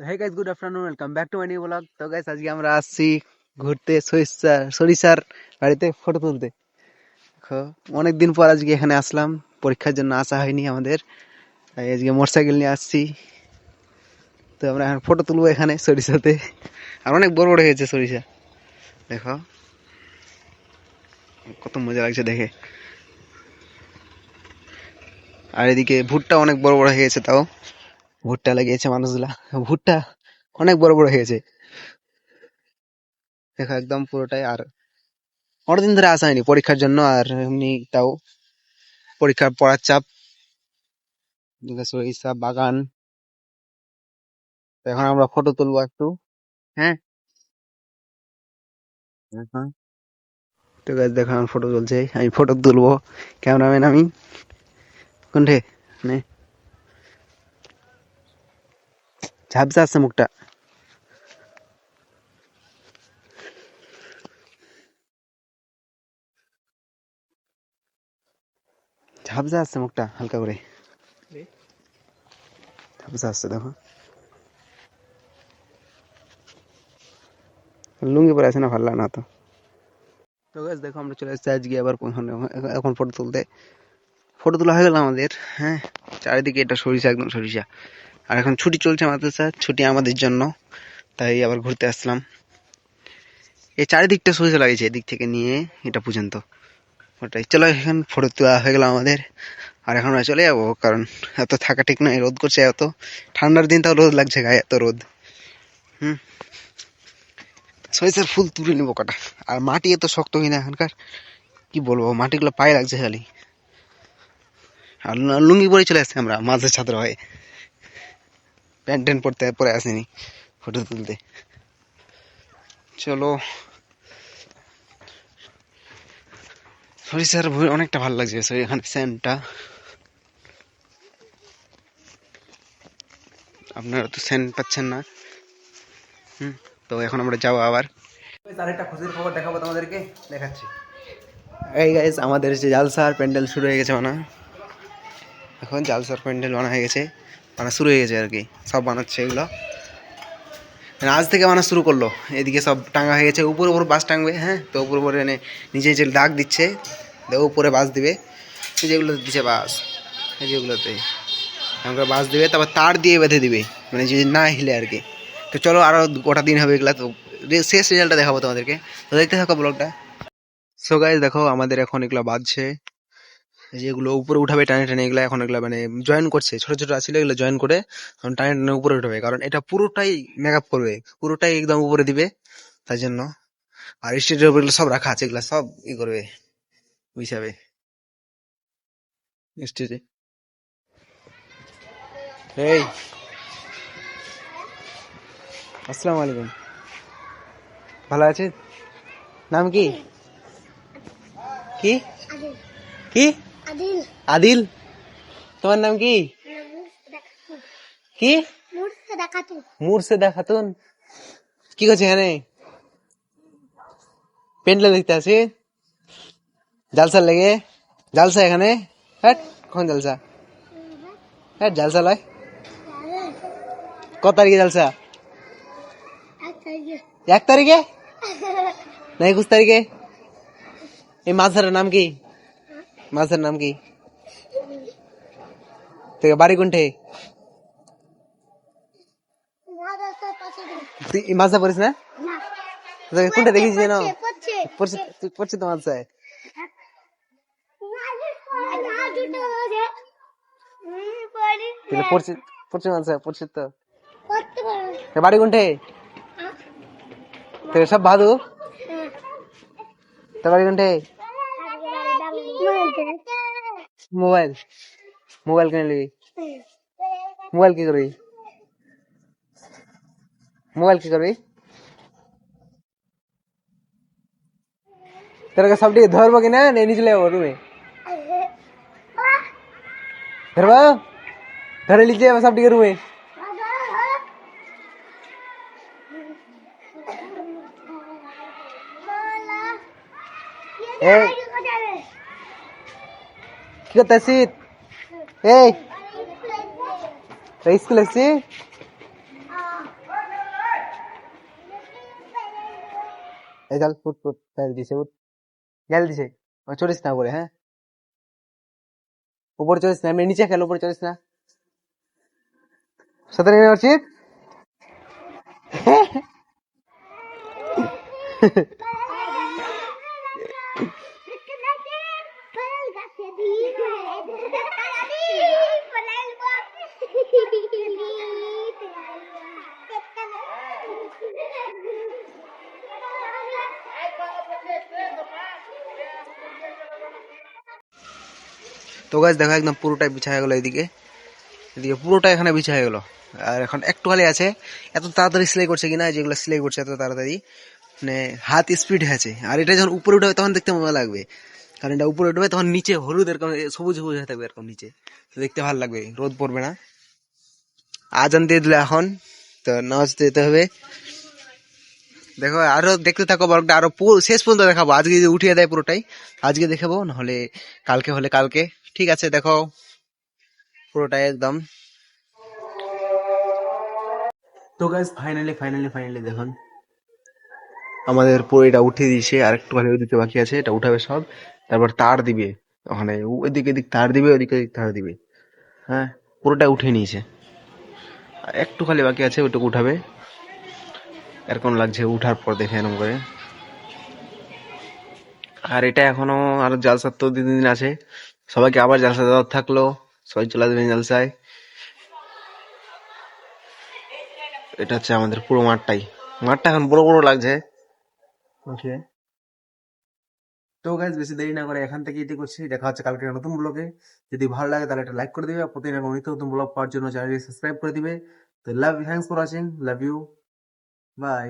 Hey guys, good afternoon, welcome back to my new blog. তো guys, আজকে আমরা আসছি ঘুরতে সরিষার বাড়িতে ফটো তুলতে। অনেকদিন পর আজকে এখানে আসলাম, পরীক্ষার জন্য আসা হয়নি আমাদের, তাই আজকে মোটরসাইকেল নিয়ে আসছি। তো আমরা এখন ফটো তুলবো এখানে সরিষাতে। আর অনেক বড় বড় হয়েছে সরিষা, দেখো কত মজা লাগছে দেখে। আর এদিকে ভুট্টা অনেক বড় বড় হয়ে গেছে, তাও ভুট্টা লাগিয়েছে মানুষগুলা। ভুট্টা অনেক বড় বড় হয়েছে, দেখো একদম পুরোটাই। আর অনেকদিন ধরে আসা হয়নি পরীক্ষার জন্য, আর এমনি তাও পরীক্ষার পড়ার চাপ। সরিষা বাগান। তো এখন আমরা ফটো তুলবো একটু। হ্যাঁ, এখন তো গাছ দেখো আমার ফটো তুলছে, আমি ফটো তুলবো। ক্যামেরাম্যান আমি। কোনঠে মানে ঝাপসা আসছে মুখটা। ঝাপসা আসছে মুখটা হালকা করে, ঝাপসা আসছে দেখো। লুঙ্গি পরে আছে না, ভালো লাগে না তো। তো গাছ দেখো আমরা চলে এসেছি আজকে আবার এখন ফটো তুলতে। ফটো তোলা হয়ে গেল আমাদের। হ্যাঁ, চারিদিকে এটা সরিষা, একদম সরিষা। আর এখন ছুটি চলছে মাদ্রাসা ছুটি আমাদের জন্য, তাই আবার ঘুরতে আসলাম। এই চারিদিকটা সরিষা লাগিয়েছে, এদিক থেকে নিয়ে এটা পর্যন্ত। ওটাই, চলো এখন ফটো তোলা হয়ে গেল আমাদের। আর এখন আমরা চলে যাবো, কারণ এত থাকা ঠিক নয়, রোদ করছে এত। ঠান্ডার দিন তাও রোদ লাগছে গায়ে, এত রোদ। হুম, সরিষার ফুল তুলে নিবো কটা। আর মাটি এত শক্ত কিনা এখানকার, কি বলবো, মাটিগুলো পায়ে লাগছে খালি। আর লুঙ্গি পরে চলে আসছি আমরা মাঝের ছাত্র হয়ে, প্যান্ট ট্যান্ট পরে আসিনি ফটো তুলতে। চলো, সরিষার অনেকটা ভালো লাগছে এখানে স্যান্ডটা। আপনারা তো স্যান্ড পাচ্ছেন না। তো এখন আমরা যাবো আবার। আরেকটা খুশির খবর দেখাবো তোমাদেরকে, দেখাচ্ছি। এই গাইস, আমাদের যে জালসার প্যান্ডেল শুরু হয়ে গেছে বানা। এখন জালসার প্যান্ডেল বানা হয়ে গেছে, বানা শুরু হয়ে গেছে আর কি। সব বানাচ্ছে এগুলো, আজ থেকে বানা শুরু করলো। এদিকে সব টাঙা হয়ে গেছে, উপরে উপর বাস টাঙবে। হ্যাঁ, তো উপরে উপরে এনে নিচে নিচে দাগ দিচ্ছে, উপরে বাস দিবে। যেগুলো দিচ্ছে বাস, যেগুলোতে এমন বাস দিবে, তারপর তার দিয়ে বেঁধে দিবে, মানে যদি না হিলে আর কি। তো চলো, আরো গোটা দিন হবে এগুলা, তো শেষ রেজাল্টটা দেখাবো তোমাদেরকে। তো দেখতে থাকো ব্লগটা। সো গাইস দেখো, আমাদের এখন এগুলা বাজছে, যেগুলো উপরে উঠাবে টানে টানে, এগুলা এখন এগুলা মানে জয়েন করছে। ছোট ছোট আসলে এগুলো জয়েন করে এখন টানে টানে উপরে উঠাবে, কারণ এটা পুরোটাই মেকআপ করবে, পুরোটাই একদম উপরে দিবে, তাই জন্য। আর স্টেজের উপর এগুলো সব রাখা আছে, এগুলা সব ই করবে হিসাবে স্টেজে। এই, আসসালামু আলাইকুম, ভালো আছে? নাম কি? কি কি? আদিল। তোমার নাম কি? কি? মুর্শেদা খাতুন। কি করছে এখানে? পেন্ডেল দেখতে আসি, জালসা লেগে। জালসা এখানে? হ্যাঁ, কখন জালসা? হ্যাঁ, জালসা লয়। কত তারিখে জালসা? 1 তারিখে না 21 তারিখে? এই মাঝের নাম কি? মাঝের নাম কি? বাড়ি কোনঠে? তুই মাঝে পড়িস না? কোনটা দেখিস যেন? পড়ছে তো মাঝে। পড়ছে পড়ছে মাঝে, পড়ছে তো। বাড়ি কোনঠে? সব ভাদু। তোর বাড়ি কোনঠে? মোবাইল মোবাইল কিনে নিবি? মোবাইল কি করবি? মোবাইল কি করবি? তোর সব দিকে ধরবো কিনা, নিয়ে চলে যাবো রুমে? ধরবো, ধরে লিখে যাবো সব দিকে রুমে। কি করতে আসছিস? এই, স্কুল এসছি। এই চল ফুট ফুট গেল দিছে উঠ গেল দিছে চড়িস না উপরে হ্যাঁ উপরে চড়িস না এমনি নিচে খেল উপরে চড়িস না সাঁতার কেটে পারছিস তো গাছ দেখো একদম পুরোটাই বিছা হয়ে গেলো এদিকে এদিকে পুরোটা এখানে বিছা হয়ে গেলো আর এখন একটু খালি আছে এত তাড়াতাড়ি সেলাই করছে কিনা যেগুলো সেলাই করছে এত তাড়াতাড়ি মানে হাত স্পিড আছে আর এটা যখন উপরে উঠবে তখন দেখতে মজা লাগবে কারণ এটা উপরে উঠবে তখন নিচে হলুদ এরকম সবুজ সবুজ হয়ে থাকবে এরকম নিচে তো দেখতে ভালো লাগবে রোদ পড়বে না আজান দিয়ে দিলে এখন তো নামাজ দিতে হবে দেখো আরো দেখতে থাকো ব্লগটা আরো শেষ পর্যন্ত দেখাবো আজকে যদি উঠিয়ে দেয় পুরোটাই আজকে দেখাবো নাহলে কালকে হলে কালকে ঠিক আছে দেখো পুরোটাই একদম তো গাইস ফাইনালি দেখুন আমাদের পুরো এটা উঠিয়ে দিয়েছে আর একটু খালি ওইদিকে বাকি আছে এটা উঠাবে সব তারপর তার দিবে ওখানে ওইদিকে এদিক তার দিবে ওইদিকে এদিক তার দিবে হ্যাঁ পুরোটা উঠিয়ে নিয়েছে আর একটু খালি বাকি আছে ওইটুকু উঠাবে এরকম লাগছে উঠার পর দেখে এরকম করে আর এটা এখনো আরো জালসার তো 2 দিন আছে সবাইকে আবার জালসা দেওয়ার থাকলো সবাই চলে আসবেন জালসায় এটা হচ্ছে আমাদের পুরো মাঠটা এখন বড় বড় লাগছে ওকে তো গাইজ বেশি দেরি না করে এখান থেকে এটি করছি দেখা হচ্ছে কালকে নতুন ব্লগে যদি ভালো লাগে তাহলে একটা লাইক করে দিবে আর প্রতিদিন এরকম নিত্য নতুন ব্লগ পাওয়ার জন্য চ্যানেলটি সাবস্ক্রাইব করে দিবে তো love thanks for watching love you by